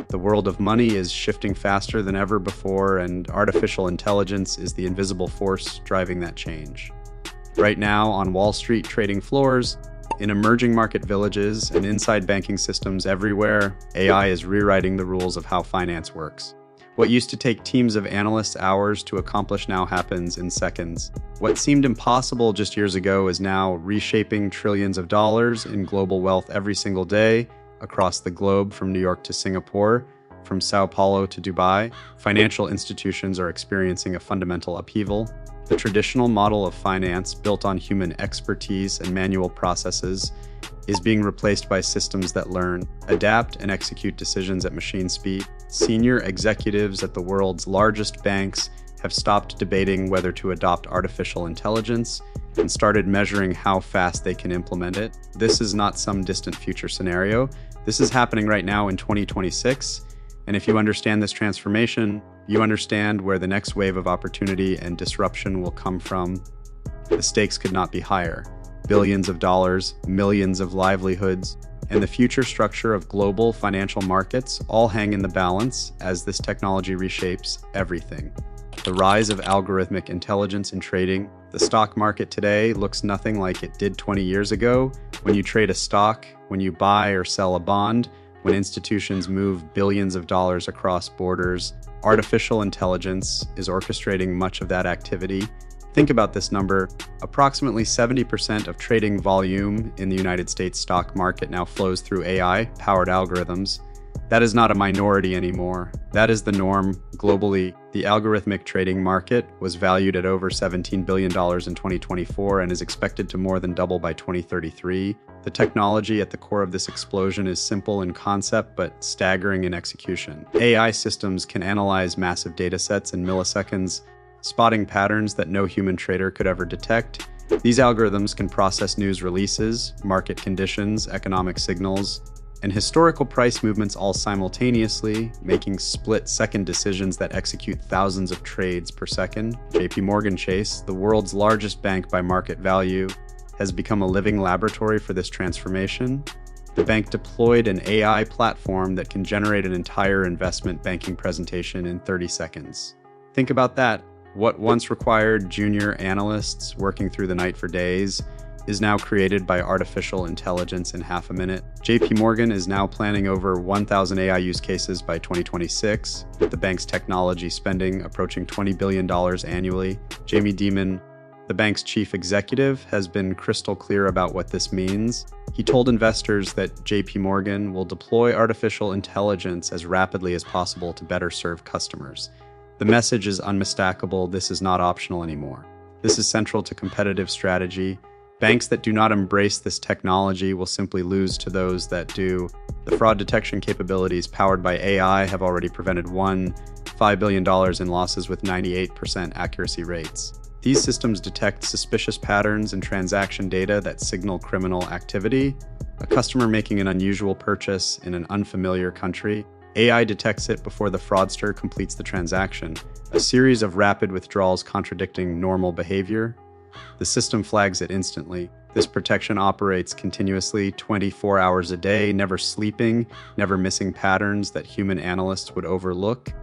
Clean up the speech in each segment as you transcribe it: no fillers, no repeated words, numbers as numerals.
The world of money is shifting faster than ever before, and artificial intelligence is the invisible force driving that change. Right now, on Wall Street trading floors, in emerging market villages, and inside banking systems everywhere, AI is rewriting the rules of how finance works. What used to take teams of analysts hours to accomplish now happens in seconds. What seemed impossible just years ago is now reshaping trillions of dollars in global wealth every single day across the globe, from New York to Singapore, from Sao Paulo to Dubai. Financial institutions are experiencing a fundamental upheaval. The traditional model of finance, built on human expertise and manual processes, is being replaced by systems that learn, adapt, and execute decisions at machine speed. Senior executives at the world's largest banks have stopped debating whether to adopt artificial intelligence and started measuring how fast they can implement it. This is not some distant future scenario. This is happening right now in 2026. And if you understand this transformation, you understand where the next wave of opportunity and disruption will come from. The stakes could not be higher. Billions of dollars, millions of livelihoods, and the future structure of global financial markets all hang in the balance as this technology reshapes everything. The rise of algorithmic intelligence in trading. The stock market today looks nothing like it did 20 years ago. When you trade a stock, when you buy or sell a bond, when institutions move billions of dollars across borders, artificial intelligence is orchestrating much of that activity. Think about this number. Approximately 70% of trading volume in the United States stock market now flows through AI-powered algorithms. That is not a minority anymore. That is the norm globally. The algorithmic trading market was valued at over $17 billion in 2024 and is expected to more than double by 2033. The technology at the core of this explosion is simple in concept but staggering in execution. AI systems can analyze massive data sets in milliseconds, spotting patterns that no human trader could ever detect. These algorithms can process news releases, market conditions, economic signals, and historical price movements all simultaneously, making split-second decisions that execute thousands of trades per second. JP Chase, the world's largest bank by market value, has become a living laboratory for this transformation. The bank deployed an AI platform that can generate an entire investment banking presentation in 30 seconds. Think about that. What once required junior analysts working through the night for days is now created by artificial intelligence in half a minute. JP is now planning over 1,000 AI use cases by 2026, with the bank's technology spending approaching $20 billion annually. Jamie Dimon, the bank's chief executive, has been crystal clear about what this means. He told investors that JP will deploy artificial intelligence as rapidly as possible to better serve customers. The message is unmistakable. This is not optional anymore. This is central to competitive strategy. Banks that do not embrace this technology will simply lose to those that do. The fraud detection capabilities powered by AI have already prevented $5 billion in losses with 98% accuracy rates. These systems detect suspicious patterns in transaction data that signal criminal activity. A customer making an unusual purchase in an unfamiliar country, AI detects it before the fraudster completes the transaction. A series of rapid withdrawals contradicting normal behavior. The system flags it instantly. This protection operates continuously, 24 hours a day, never sleeping, never missing patterns that human analysts would overlook.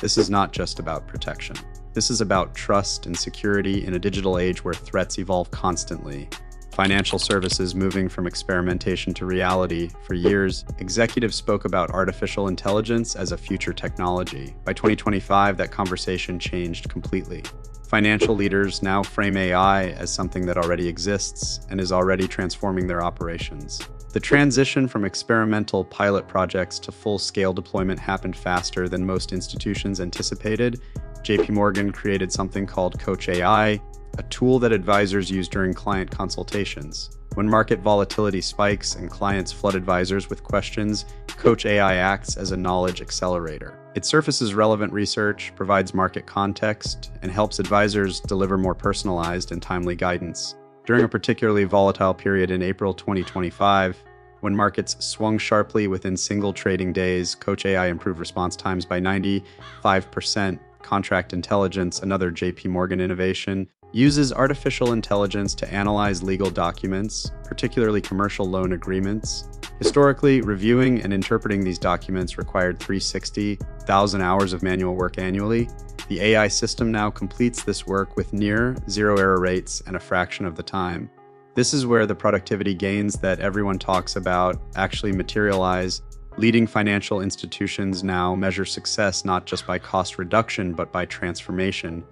This is not just about protection. This is about trust and security in a digital age where threats evolve constantly. Financial services moving from experimentation to reality. For years, executives spoke about artificial intelligence as a future technology. By 2025, that conversation changed completely. Financial leaders now frame AI as something that already exists and is already transforming their operations. The transition from experimental pilot projects to full-scale deployment happened faster than most institutions anticipated. JP created something called Coach AI, a tool that advisors use during client consultations. When market volatility spikes and clients flood advisors with questions, Coach AI acts as a knowledge accelerator. It surfaces relevant research, provides market context, and helps advisors deliver more personalized and timely guidance. During a particularly volatile period in April 2025, when markets swung sharply within single trading days, Coach AI improved response times by 95%. Contract intelligence, another JP innovation, uses artificial intelligence to analyze legal documents, particularly commercial loan agreements. Historically, reviewing and interpreting these documents required 360,000 hours of manual work annually. The AI system now completes this work with near zero error rates and a fraction of the time. This is where the productivity gains that everyone talks about actually materialize. Leading financial institutions now measure success not just by cost reduction, but by transformation.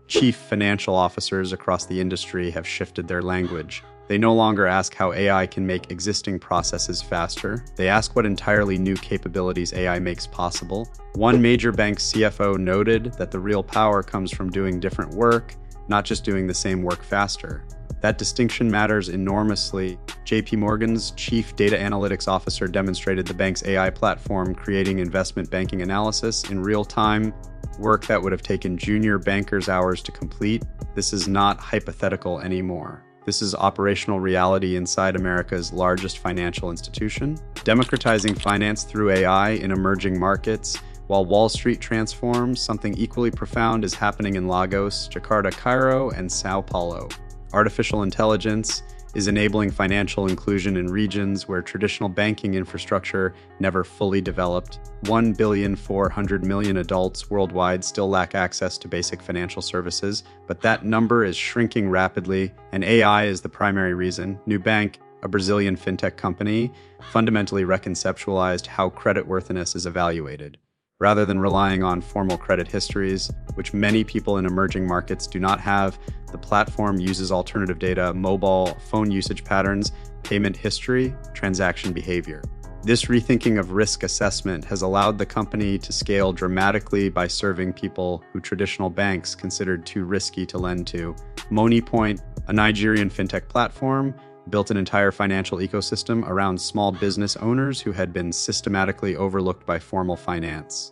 Chief financial officers across the industry have shifted their language. They no longer ask how AI can make existing processes faster. They ask what entirely new capabilities AI makes possible. One major bank's CFO noted that the real power comes from doing different work, not just doing the same work faster. That distinction matters enormously. JP Morgan's chief data analytics officer demonstrated the bank's AI platform creating investment banking analysis in real time, work that would have taken junior bankers hours to complete. This is not hypothetical anymore. This is operational reality inside America's largest financial institution. Democratizing finance through AI in emerging markets. While Wall Street transforms, something equally profound is happening in Lagos, Jakarta, Cairo, and Sao Paulo. Artificial intelligence is enabling financial inclusion in regions where traditional banking infrastructure never fully developed. 1,400,000,000 adults worldwide still lack access to basic financial services, but that number is shrinking rapidly, and AI is the primary reason. Nubank, a Brazilian fintech company, fundamentally reconceptualized how creditworthiness is evaluated. Rather than relying on formal credit histories, which many people in emerging markets do not have, the platform uses alternative data, mobile phone usage patterns, payment history, transaction behavior. This rethinking of risk assessment has allowed the company to scale dramatically by serving people who traditional banks considered too risky to lend to. MoneyPoint, a Nigerian fintech platform, built an entire financial ecosystem around small business owners who had been systematically overlooked by formal finance.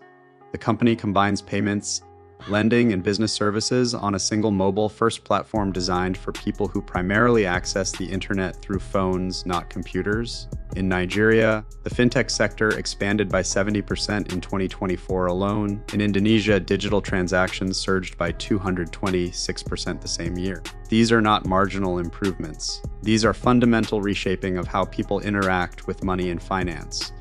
The company combines payments, lending, and business services on a single mobile-first platform designed for people who primarily access the internet through phones, not computers. In Nigeria, the fintech sector expanded by 70% in 2024 alone. In Indonesia, digital transactions surged by 226% the same year. These are not marginal improvements. These are fundamental reshaping of how people interact with money and finance.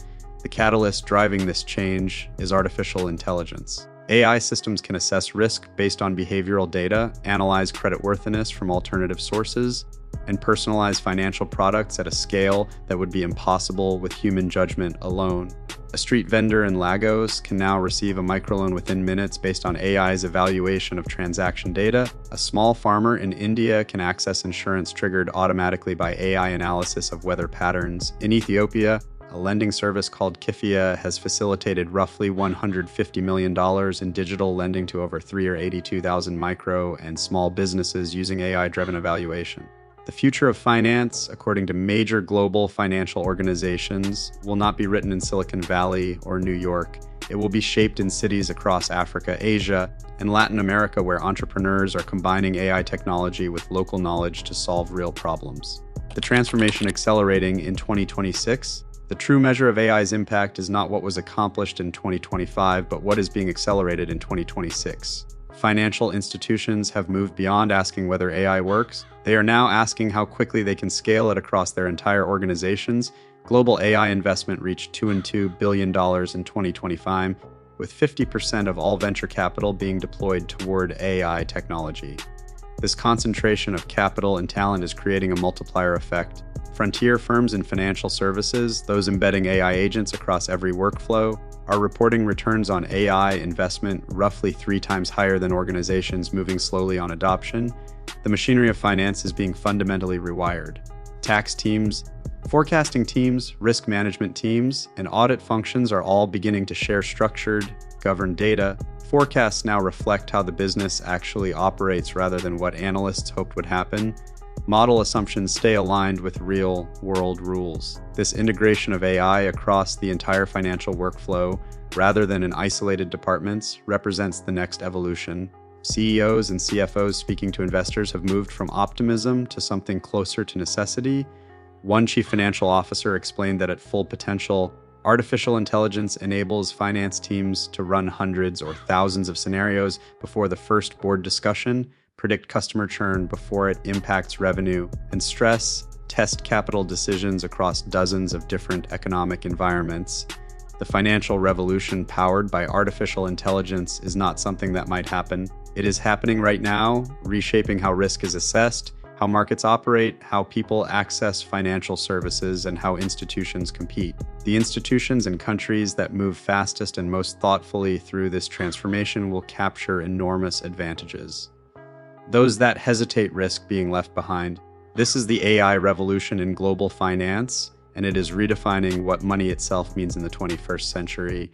The catalyst driving this change is artificial intelligence. AI systems can assess risk based on behavioral data, analyze creditworthiness from alternative sources, and personalize financial products at a scale that would be impossible with human judgment alone. A street vendor in Lagos can now receive a microloan within minutes based on AI's evaluation of transaction data. A small farmer in India can access insurance triggered automatically by AI analysis of weather patterns. In Ethiopia, a lending service called Kifia has facilitated roughly $150 million in digital lending to over 382,000 micro and small businesses using AI-driven evaluation. The future of finance, according to major global financial organizations, will not be written in Silicon Valley or New York. It will be shaped in cities across Africa, Asia, and Latin America, where entrepreneurs are combining AI technology with local knowledge to solve real problems. The transformation accelerating in 2026. The true measure of AI's impact is not what was accomplished in 2025, but what is being accelerated in 2026. Financial institutions have moved beyond asking whether AI works. They are now asking how quickly they can scale it across their entire organizations. Global AI investment reached $2.2 billion in 2025, with 50% of all venture capital being deployed toward AI technology. This concentration of capital and talent is creating a multiplier effect. Frontier firms in financial services, those embedding AI agents across every workflow, are reporting returns on AI investment roughly 3 times higher than organizations moving slowly on adoption. The machinery of finance is being fundamentally rewired. Tax teams, forecasting teams, risk management teams, and audit functions are all beginning to share structured, governed data. Forecasts now reflect how the business actually operates rather than what analysts hoped would happen. Model assumptions stay aligned with real-world rules. This integration of AI across the entire financial workflow, rather than in isolated departments, represents the next evolution. CEOs and CFOs speaking to investors have moved from optimism to something closer to necessity. One chief financial officer explained that at full potential, artificial intelligence enables finance teams to run hundreds or thousands of scenarios before the first board discussion, predict customer churn before it impacts revenue, and test capital decisions across dozens of different economic environments. The financial revolution powered by artificial intelligence is not something that might happen. It is happening right now, reshaping how risk is assessed, how markets operate, how people access financial services, and how institutions compete. The institutions and countries that move fastest and most thoughtfully through this transformation will capture enormous advantages. Those that hesitate risk being left behind. This is the AI revolution in global finance, and it is redefining what money itself means in the 21st century.